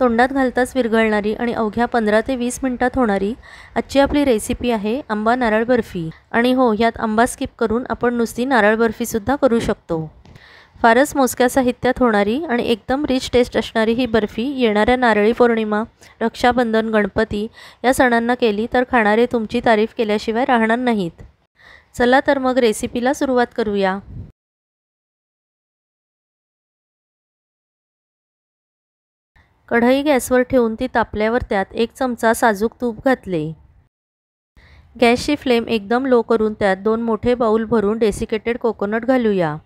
तोंडात घालताच विरघळणारी आणि अवघ्या 15 ते 20 मिनिटात होणारी आजची आपली रेसिपी आहे आंबा नारळ बर्फी। आणि हो, यात आंबा स्किप करून आपण नुसती नारळ बर्फीसुद्धा करू शकतो। फारच मोजक्या साहित्यात होणारी आणि एकदम रिच टेस्ट असणारी ही बर्फी येणाऱ्या नारळी पौर्णिमा, रक्षाबंधन, गणपती या सणांना केली तर खाणारे तुमची तारीफ केल्याशिवाय राहणार नाहीत। चला तर मग रेसिपीला सुरुवात करूया। कढई गॅसवर ठेवून ती तापल्यावर त्यात 1 चमचा साजूक तूप घातले। गॅसची फ्लेम एकदम लो करून त्यात 2 मोठे बाउल भरून डेसिकेटेड कोकोनट घालूया।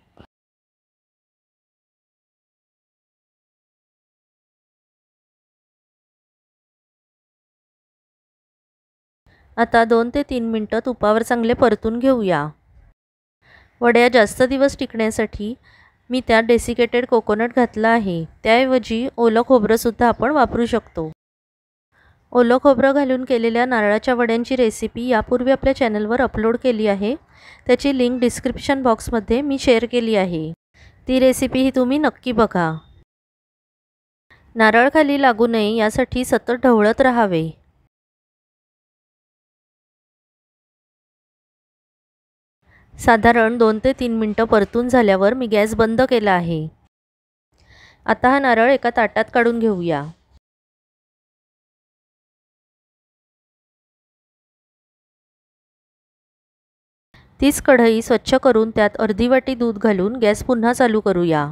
आता 2 ते 3 मिनिटं तुपावर चांगले परतून घेऊया। वड्या जास्त दिवस टिकण्यासाठी मी त्यात डेसिकेटेड कोकोनट घातला आहे। त्याऐवजी ओलं खोबरंसुद्धा आपण वापरू शकतो। ओलं खोबरं घालून केलेल्या नारळाच्या वड्यांची रेसिपी यापूर्वी आपल्या चॅनलवर अपलोड केली आहे। त्याची लिंक डिस्क्रिप्शन बॉक्समध्ये मी शेअर केली आहे। ती रेसिपीही तुम्ही नक्की बघा। नारळ खाली लागू नये यासाठी सतत ढवळत राहावे। साधारण 2 ते 3 मिनिटं परतून झाल्यावर मी गॅस बंद केला आहे। आता हा नारळ एका ताटात काढून घेऊया। तीच कढई स्वच्छ करून त्यात अर्धी वाटी दूध घालून गॅस पुन्हा चालू करूया।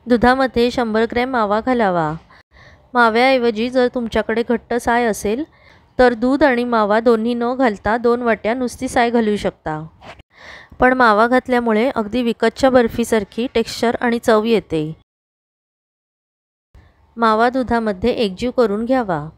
दुधामध्ये 100 ग्रॅम मावा घालावा। माव्याऐवजी जर तुमच्याकडे घट्ट साय असेल तर दूध आणि मावा दोन्ही न घालता 2 वाट्या नुसती साय घालू शकता। पण मावा घातल्यामुळे अगदी विकतच्या बर्फीसारखी टेक्स्चर आणि चव येते। मावा दुधामध्ये एकजीव करून घ्यावा।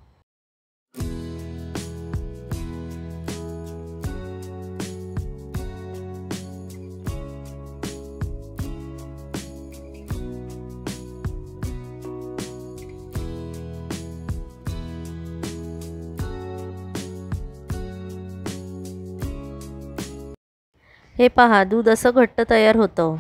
हे पहा, दूध असं घट्ट तयार होतं।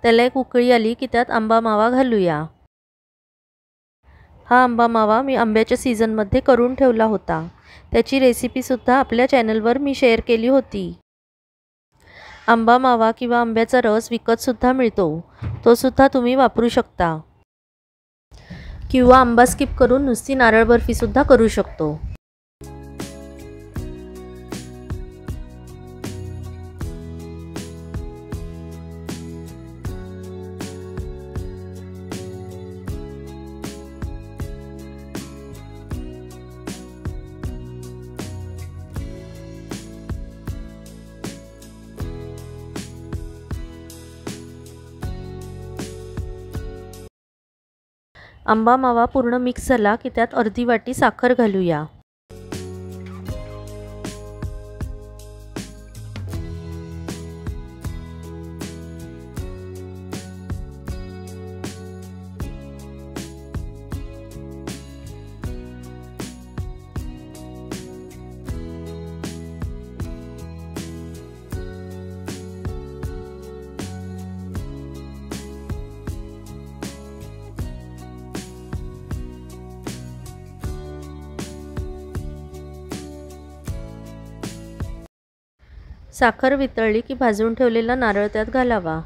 त्याला एक उकळी आली की त्यात आंबा मावा घालूया। हा आंबा मावा मी आंब्याच्या सीझनमध्ये करून ठेवला होता। त्याची रेसिपीसुद्धा आपल्या चॅनलवर मी शेअर केली होती। आंबा मावा किंवा आंब्याचा रस विकतसुद्धा मिळतो, तो सुद्धा तुम्ही वापरू शकता। किंवा आंबा स्किप करून नुसती नारळ बर्फीसुद्धा करू शकतो। आंबा मावा पूर्ण मिक्स झाला की त्यात अर्धी वाटी साखर घालूया। साखर वितळली की भाजून ठेवलेला नारळ त्यात घालावा।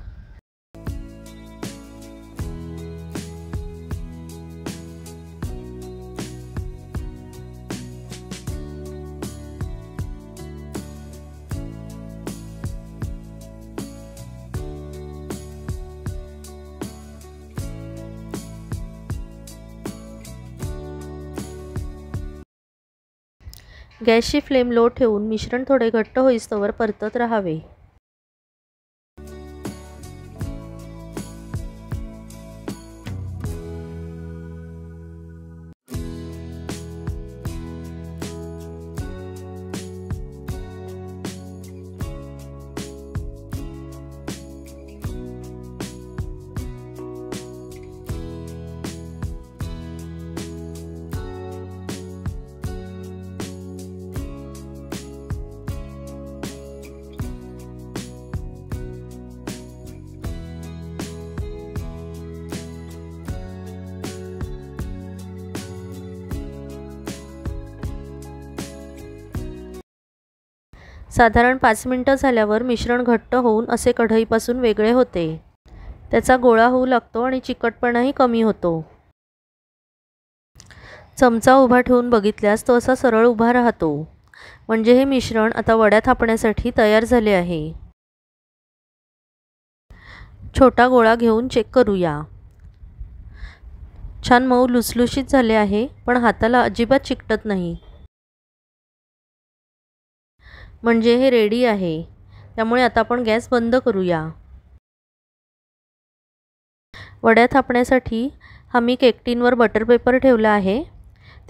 गॅसची फ्लेम लो ठेवून मिश्रण थोडे घट्ट होईस्तोवर परतत राहावे। साधारण 5 मिनिटं झाल्यावर मिश्रण घट्ट होऊन असे कढईपासून वेगळे होते. त्याचा गोळा होऊ लागतो आणि चिकटपणाही कमी होतो. चमचा उभा ठेवून बघितल्यास तो असा सरळ उभा राहतो. म्हणजे हे मिश्रण आता वड्या थापण्यासाठी तयार झाले आहे. छोटा गोळा घेऊन चेक करूया. छान मऊ लुसलुशीत झाले आहे, पण हाताला अजिबात चिकटत नाही. म्हणजे हे रेडी आहे. त्यामुळे आता आपण गॅस बंद करूया. वड्या थापण्यासाठी हा मी केक टिनवर बटर पेपर ठेवला आहे.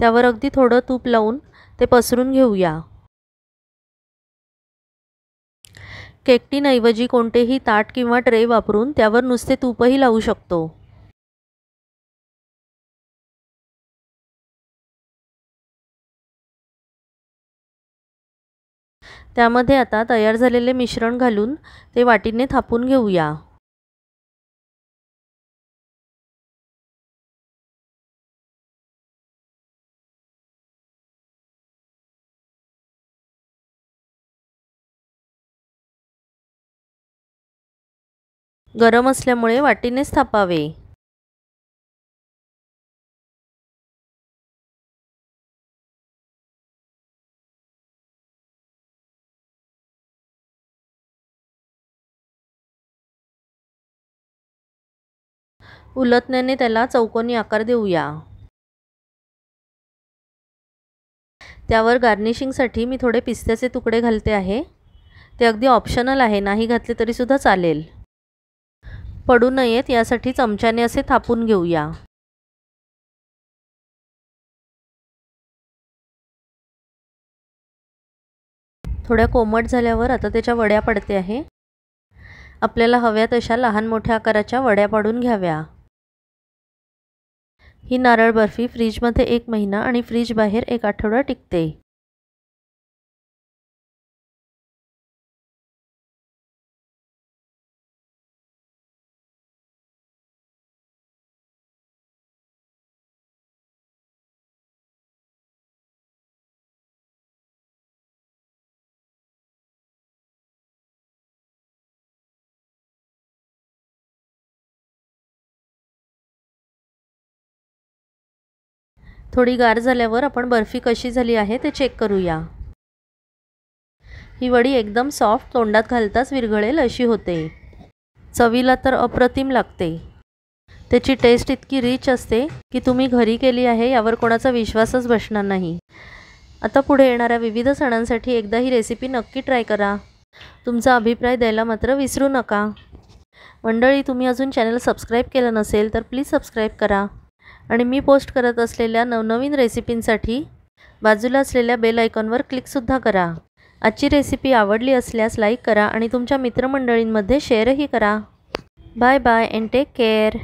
त्यावर अगदी थोडं तूप लावून ते पसरून घेऊया. केक टिनऐवजी कोणतेही ताट किंवा ट्रे वापरून त्यावर नुसते तूपही लावू शकतो. त्यामध्ये आता तयार झालेले मिश्रण घालून ते वाटीने थापून घेऊया. गरम असल्यामुळे वाटीनेच थापावे. उलटण्याने त्याला चौकोनी आकार देऊया. त्यावर गार्निशिंगसाठी मी थोडे पिस्त्याचे तुकडे घालते आहे. ते अगदी ऑप्शनल आहे, नाही घातले तरी सुद्धा चालेल. पडू नयेत यासाठी चमच्याने असे थापून घेऊया. थोड्या कोमट झाल्यावर आता त्याच्या वड्या पडते आहे. आपल्याला हव्या तशा लहान मोठ्या आकाराच्या वड्या पाडून घ्याव्या. ही नारळ बर्फी फ्रीजमध्ये 1 महिना आणि फ्रीज बाहेर 1 आठवडा टिकते. थोडी गार झाल्यावर आपण बर्फी कशी झाली आहे ते चेक करूया. ही वडी एकदम सॉफ्ट, तोंडात घालताच विरघळेल अशी होते. चवीला तर अप्रतिम लागते. त्याची टेस्ट इतकी रिच असते की तुम्ही घरी केली आहे यावर कोणाचा विश्वासच बसणार नाही. आता पुढे येणाऱ्या विविध सणांसाठी एकदा ही रेसिपी नक्की ट्राय करा. तुमचा अभिप्राय द्यायला मात्र विसरू नका. मंडळी, तुम्ही अजून चॅनल सबस्क्राईब केलं नसेल तर प्लीज सबस्क्राईब करा आणि मी पोस्ट करत असलेल्या नवनवीन रेसिपींसाठी बाजूला असलेल्या बेल आयकॉनवर क्लिकसुद्धा करा. आजची रेसिपी आवडली असल्यास लाईक करा आणि तुमच्या मित्रमंडळींमध्ये शेअरही करा. Bye bye and take care.